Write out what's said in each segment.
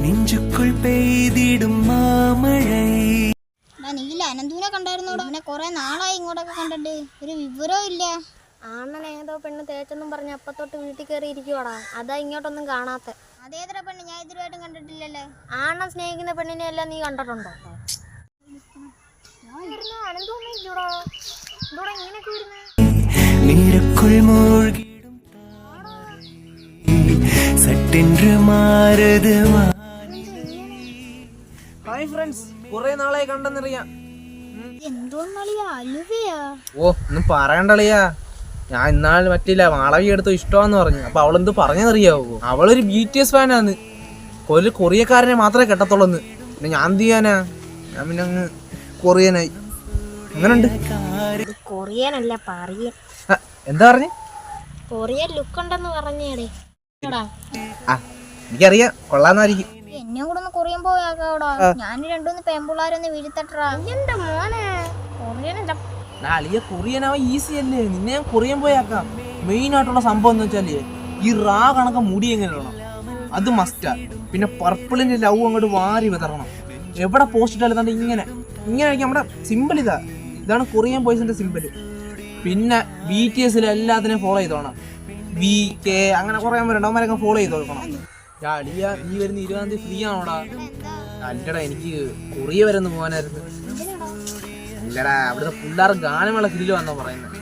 നെഞ്ചുക്കുൾ പെയ്തിടും മാമഴை. നീല അനന്തൂനെ കണ്ടായിരുന്നോടാ? അവനെ കുറെ നാളായി ഇങ്ങോട്ടൊക്കെ കണ്ടിട്ട് ഒരു വിവരവും ഇല്ല. ആണ്ണൻ ഏതോ പെണ്ണ് തേച്ചെന്നും പറഞ്ഞ് അപ്പത്തൊട്ട് വീട്ടിൽ കയറി ഇരിക്കുവാടാ. അതാ ഇങ്ങോട്ടൊന്നും കാണാത്ത. അതേതര പെണ്ണ്? ഞാൻ ഇതുവരെയായിട്ടും കണ്ടിട്ടില്ലല്ലേ. ആണ്ണൻ സ്നേഹിക്കുന്ന പെണ്ണിനെ എല്ലാം നീ കണ്ടിട്ടുണ്ടോ? നീരക്കുள் മൂழ்கிடும் സട്ടെன்று മാറുது. ഹായ് ഫ്രണ്ട്സ്, കുറെ നാളായി കണ്ടെന്നറിയാം. എന്തോന്നളിയാ അലുവയാ? ഓ ഒന്നും പറയണ്ടളിയാ. ഞാൻ ഇന്നാൾ പറ്റില്ല, മാളവി എടുത്തോ ഇഷ്ടമാന്ന് പറഞ്ഞു. അപ്പൊ അവളെന്ത് പറഞ്ഞതറിയാവോ? അവളൊരു BTS ഫാനാന്ന്. കൊറിയക്കാരനെ മാത്രമേ കെട്ടത്തുള്ളൂന്ന്. പിന്നെ ഞാൻ എന്ത് ചെയ്യാനാ? ഞാൻ പിന്നെ അങ്ങ് കൊറിയനായി. അങ്ങനുണ്ട്. കൊറിയനല്ല പറയൻ. എന്താ പറഞ്ഞേ? കൊറിയൻ ലുക്ക് ഉണ്ടെന്ന് പറഞ്ഞേടേ. എനിക്കറിയാം, കൊള്ളാന്നായിരിക്കും. എന്നെ കൂടെ ഒന്ന് കൊറിയൻ പോയാക്കാടാ. ഞാൻ രണ്ടുമൂന്ന് പെൺപിള്ളാരൊന്ന് വീഴ്ത്തട്ടാ. എന്റെ മോനെ കൊറിയനല്ല. അളിയ കൊറിയനാവാൻ ഈസി അല്ലേ? നിന്നെ ഞാൻ കൊറിയൻ പോയാക്കാം. മെയിൻ ആയിട്ടുള്ള സംഭവം എന്ന് വെച്ചാല് ഈ റാ കണക്ക മുടി എങ്ങനെ ഇടണം, അത് മസ്റ്റാ. പിന്നെ പർപ്പിളിന്റെ ലവ് അങ്ങോട്ട് വാരി വിതറണം. എവിടെ പോസ്റ്റ് ഇട്ടാലും ഇങ്ങനെ ഇങ്ങനെ ആയിരിക്കും. നമ്മുടെ സിമ്പിൾ ഇതാണ് കൊറിയൻ ബോയ്സിന്റെ സിമ്പിൾ. പിന്നെ BTS എല്ലാത്തിനെയും ഫോളോ ചെയ്തോണം. VK അങ്ങനെ കുറെ അവന്മാരൊക്കെ ഫോളോ ചെയ്ത് കൊടുക്കണം. അളിയ നീ വരുന്ന 20-ാം തീയതി ഫ്രീ ആണോടാ? അല്ലടാ, എനിക്ക് കൊറിയ വരെ ഒന്ന് പോകാനായിരുന്നു. ഇല്ലടാ, അവിടുത്തെ പിള്ളേർ ഗാനമേള കിടില് വന്നാ പറയുന്നത്.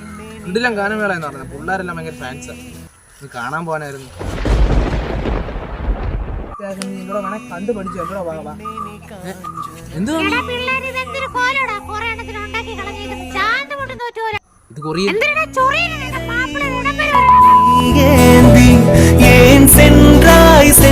കിടിലം ഗാനമേള എന്ന് പറഞ്ഞത്. പിള്ളേരെല്ലാം ഭയങ്കര ഫാൻസാ. നീ കാണാൻ പോകാനായിരുന്നു. ഇവിടെ വേണേ കണ്ടു പഠിച്ചു. എന്ത് ഇത് കൊറിയൻ